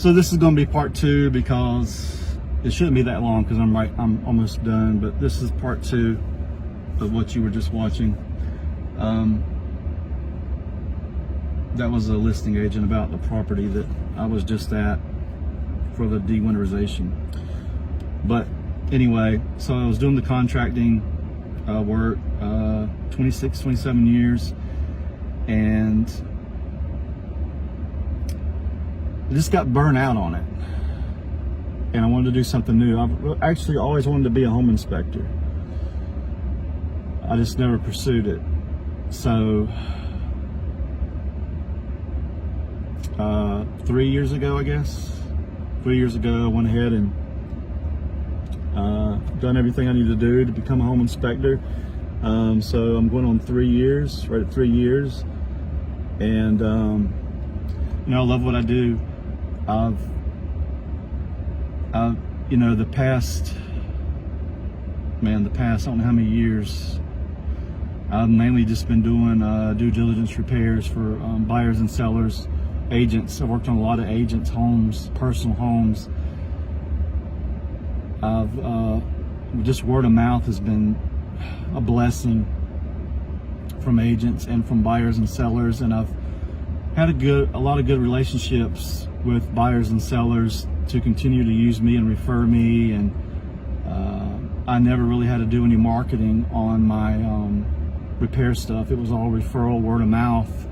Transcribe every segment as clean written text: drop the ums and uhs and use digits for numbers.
So this is going to be part 2 because it shouldn't be that long because I'm almost done. But this is part 2 of what you were just watching. That was a listing agent about the property that I was just at for the de-winterization. But anyway, so I was doing the contracting work, 26, 27 years, and I just got burnt out on it. And I wanted to do something new. I've actually always wanted to be a home inspector. I just never pursued it. So 3 years ago, I guess, 3 years ago, I went ahead and done everything I needed to do to become a home inspector. So I'm going on 3 years, right at 3 years. And, you know, I love what I do. You know, the past, I don't know how many years, I've mainly just been doing due diligence repairs for buyers and sellers, agents. I've worked on a lot of agents' homes, personal homes. Just word of mouth has been a blessing from agents and from buyers and sellers, and I've had a lot of good relationships with buyers and sellers to continue to use me and refer me, and I never really had to do any marketing on my repair stuff. It was all referral, word of mouth,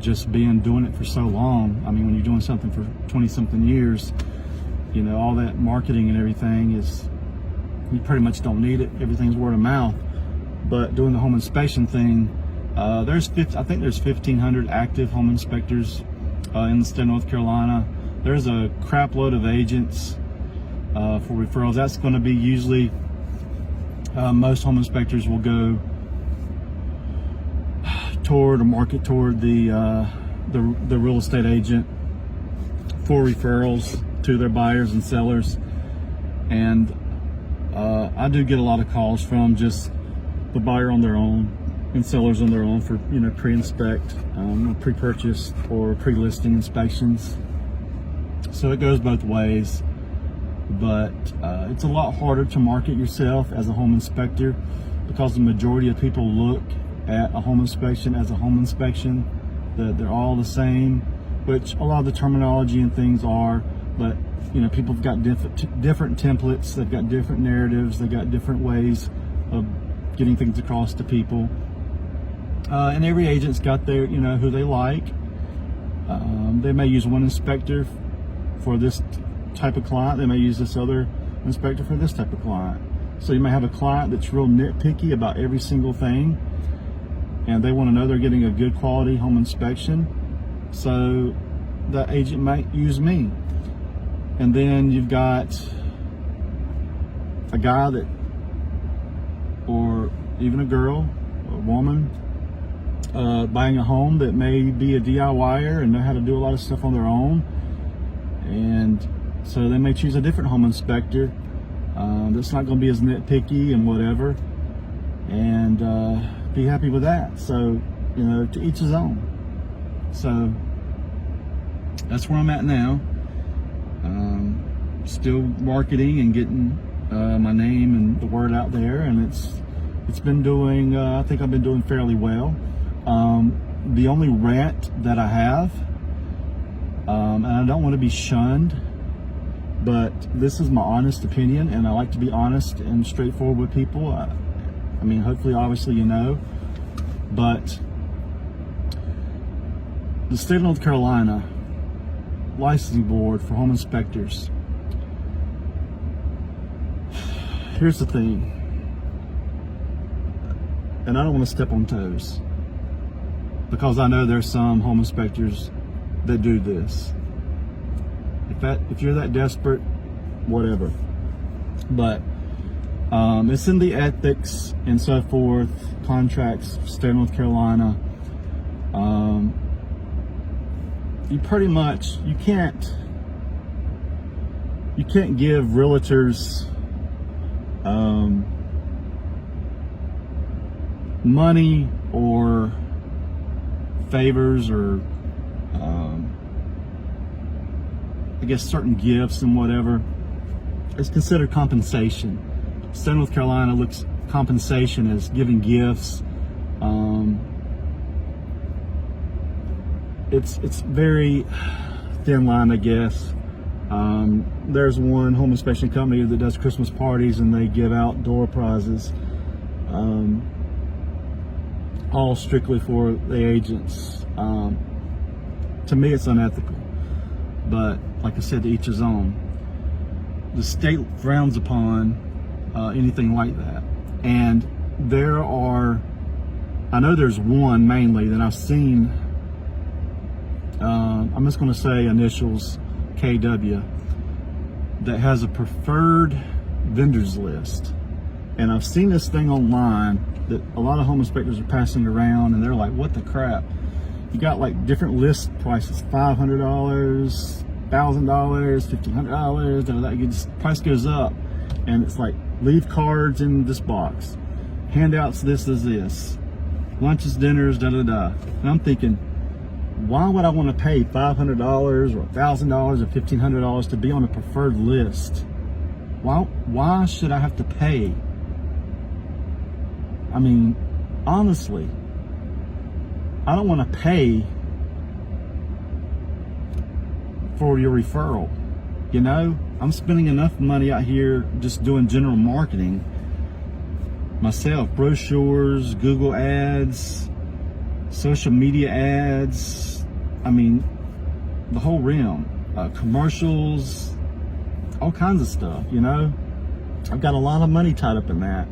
just doing it for so long. I mean, when you're doing something for 20 something years, you know, all that marketing and everything you pretty much don't need it. Everything's word of mouth. But doing the home inspection thing, I think there's 1,500 active home inspectors in the state of North Carolina. There's a crap load of agents for referrals. That's going to be usually most home inspectors will go toward or market toward the real estate agent for referrals to their buyers and sellers. And I do get a lot of calls from just the buyer on their own and sellers on their own for, you know, pre-inspect, pre-purchase or pre-listing inspections. So it goes both ways, but it's a lot harder to market yourself as a home inspector because the majority of people look at a home inspection as a home inspection, that they're all the same, which a lot of the terminology and things are, but you know, people have got different templates, they've got different narratives, they've got different ways of getting things across to people. And every agent's got their, you know, who they like. They may use one inspector for this type of client, they may use this other inspector for this type of client. So you may have a client that's real nitpicky about every single thing, and they want to know they're getting a good quality home inspection, so the agent might use me. And then you've got a guy that, or even a girl, a woman, buying a home that may be a DIYer and know how to do a lot of stuff on their own, and so they may choose a different home inspector that's not going to be as nitpicky and whatever, and be happy with that. So, you know, to each his own. So that's where I'm at now. Still marketing and getting my name and the word out there, and it's been doing, I think I've been doing fairly well. The only rant that I have, and I don't want to be shunned, but this is my honest opinion, and I like to be honest and straightforward with people. I mean, hopefully, obviously, you know, but the state of North Carolina licensing board for home inspectors, here's the thing, and I don't want to step on toes, because I know there's some home inspectors that do this. If you're that desperate, whatever. But it's in the ethics and so forth, contracts, state of North Carolina. You pretty much, you can't give realtors money or favors or I guess, certain gifts and whatever, it's considered compensation. State of North Carolina looks compensation as giving gifts. It's very thin line, I guess. There's one home inspection company that does Christmas parties and they give out door prizes, all strictly for the agents. To me, it's unethical, but like I said, to each his own. The state frowns upon anything like that, and I know there's one mainly that I've seen. I'm just going to say initials KW, that has a preferred vendors list. And I've seen this thing online that a lot of home inspectors are passing around, and they're like, what the crap? You got like different list prices, $500, $1,000, $1,500, price goes up. And it's like, leave cards in this box, handouts, this is this, lunches, dinners, da da da. And I'm thinking, why would I want to pay $500 or $1,000 or $1,500 to be on a preferred list? Why should I have to pay? I mean, honestly, I don't want to pay for your referral. You know, I'm spending enough money out here just doing general marketing myself, brochures, Google ads, social media ads, I mean, the whole realm, commercials, all kinds of stuff, you know. I've got a lot of money tied up in that.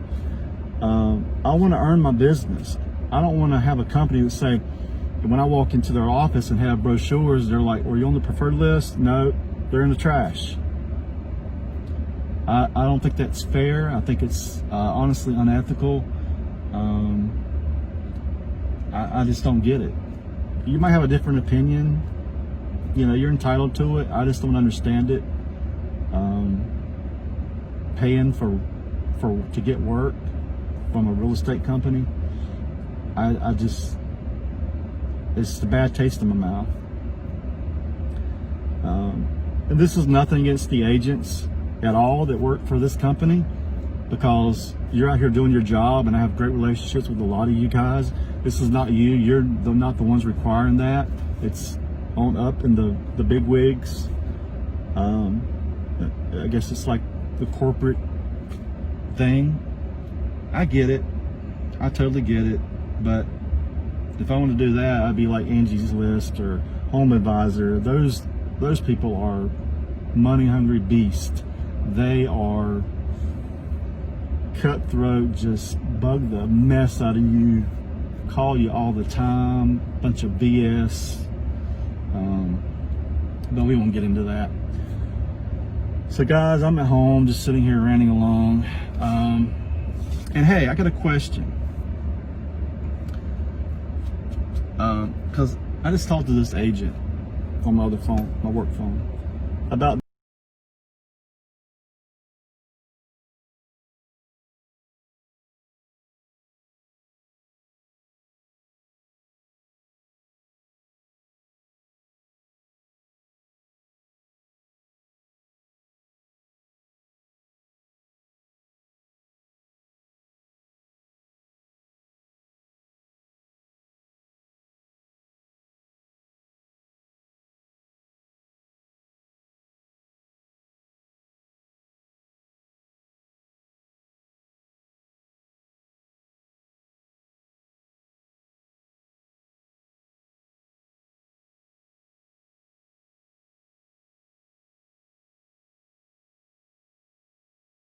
I want to earn my business. I don't want to have a company that say, when I walk into their office and have brochures, they're like, were you on the preferred list? No, they're in the trash. I don't think that's fair. I think it's honestly unethical. I just don't get it. You might have a different opinion. You know, you're entitled to it. I just don't understand it. Paying to get work from a real estate company, I just, it's a bad taste in my mouth. And this is nothing against the agents at all that work for this company, because you're out here doing your job, and I have great relationships with a lot of you guys. This is not you. You're not the ones requiring that. It's on up in the big wigs. I guess it's like the corporate thing. I get it. I totally get it. But if I want to do that, I'd be like Angie's List or Home Advisor. Those people are money hungry beasts. They are cutthroat, just bug the mess out of you, call you all the time, bunch of BS. But we won't get into that. So guys, I'm at home just sitting here ranting along. And hey, I got a question. Because I just talked to this agent on my other phone, my work phone, about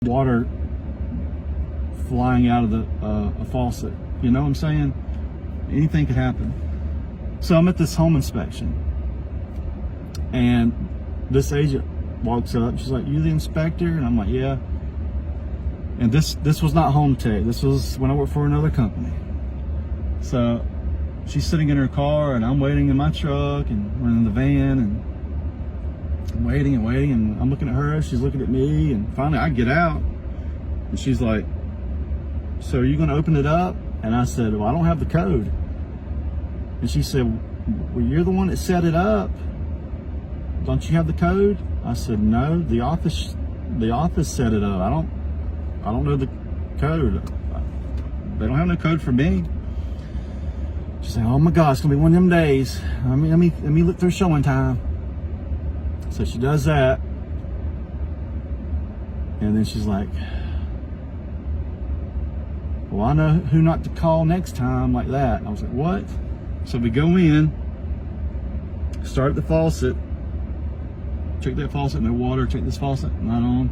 water flying out of a faucet. You know what I'm saying? Anything could happen. So I'm at this home inspection, and this agent walks up. She's like, "You the inspector?" And I'm like, "Yeah." And this was not Home Tech. This was when I worked for another company. So she's sitting in her car, and I'm waiting in my truck, and we're in the van, and I'm waiting, and I'm looking at her, she's looking at me, and finally I get out, and she's like, "So are you going to open it up?" And I said, "Well, I don't have the code." And she said, "Well, you're the one that set it up." don't you have the code? I said, no, the office set it up. I don't know the code. They don't have no code for me. She's like, oh my God, it's gonna be one of them days. Let me look through showing time. So she does that. And then she's like, well, I know who not to call next time, like that. And I was like, what? So we go in, start the faucet, check that faucet, no water, check this faucet, not on.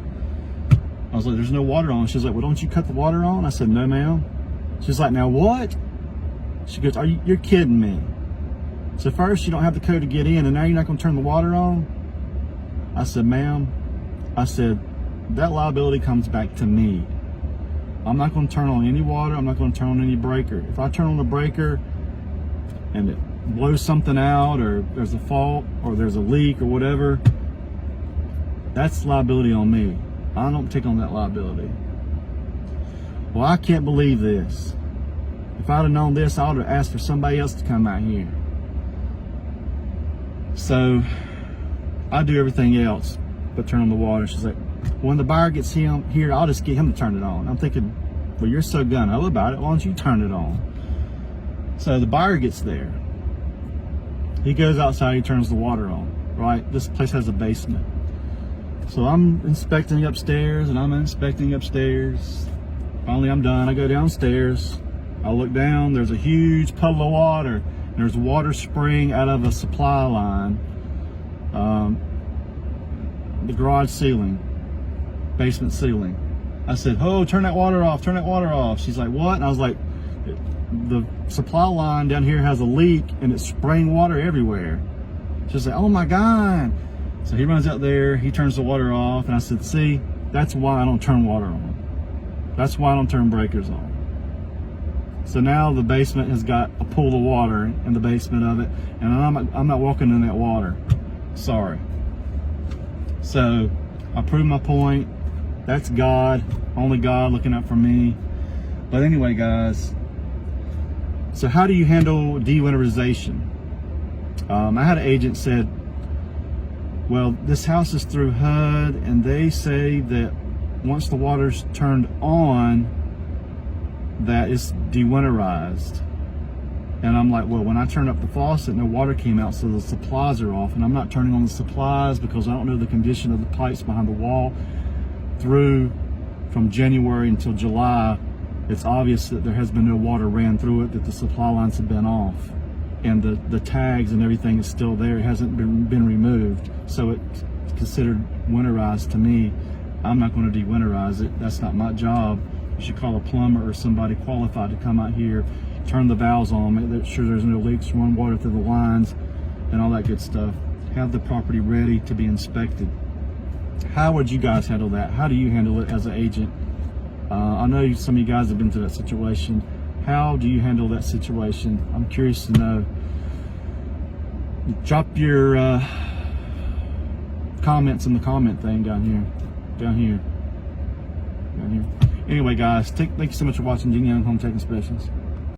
I was like, there's no water on. She's like, well, don't you cut the water on? I said, no, ma'am. She's like, now what? She goes, you're kidding me. So first you don't have the code to get in, and now you're not gonna turn the water on? I said, ma'am, I said, that liability comes back to me. I'm not gonna turn on any water, I'm not gonna turn on any breaker. If I turn on the breaker and it blows something out, or there's a fault, or there's a leak, or whatever, that's liability on me. I don't take on that liability. Well, I can't believe this. If I'd have known this, I would have asked for somebody else to come out here. So I do everything else but turn on the water. She's like, when the buyer gets here, I'll just get him to turn it on. I'm thinking, well, you're so gung-ho about it, why don't you turn it on? So the buyer gets there. He goes outside, he turns the water on, right? This place has a basement. So I'm inspecting upstairs, and I'm inspecting upstairs. Finally, I'm done. I go downstairs. I look down, there's a huge puddle of water, and there's water spraying out of a supply line. The garage ceiling, basement ceiling. I said, oh, turn that water off, turn that water off. She's like, what? And I was like, the supply line down here has a leak, and it's spraying water everywhere. She's like, oh my God. So he runs out there, he turns the water off, and I said, see, that's why I don't turn water on. That's why I don't turn breakers on. So now the basement has got a pool of water in the basement of it, and I'm not walking in that water. Sorry. So I proved my point. That's God, only God looking out for me. But anyway, guys, so how do you handle de-winterization? I had an agent said, well, this house is through HUD, and they say that once the water's turned on, that is de-winterized. And I'm like, well, when I turned up the faucet, no water came out, so the supplies are off, and I'm not turning on the supplies because I don't know the condition of the pipes behind the wall. Through from January until July, it's obvious that there has been no water ran through it, that the supply lines have been off, and the tags and everything is still there. It hasn't been removed, so it's considered winterized to me. I'm not going to de-winterize it. That's not my job. You should call a plumber or somebody qualified to come out here, turn the valves on, make sure there's no leaks, run water through the lines, and all that good stuff. Have the property ready to be inspected. How would you guys handle that? How do you handle it as an agent? I know some of you guys have been through that situation. How do you handle that situation? I'm curious to know. Drop your comments in the comment thing down here. Anyway, guys, thank you so much for watching Gene Young Home Tech Inspections.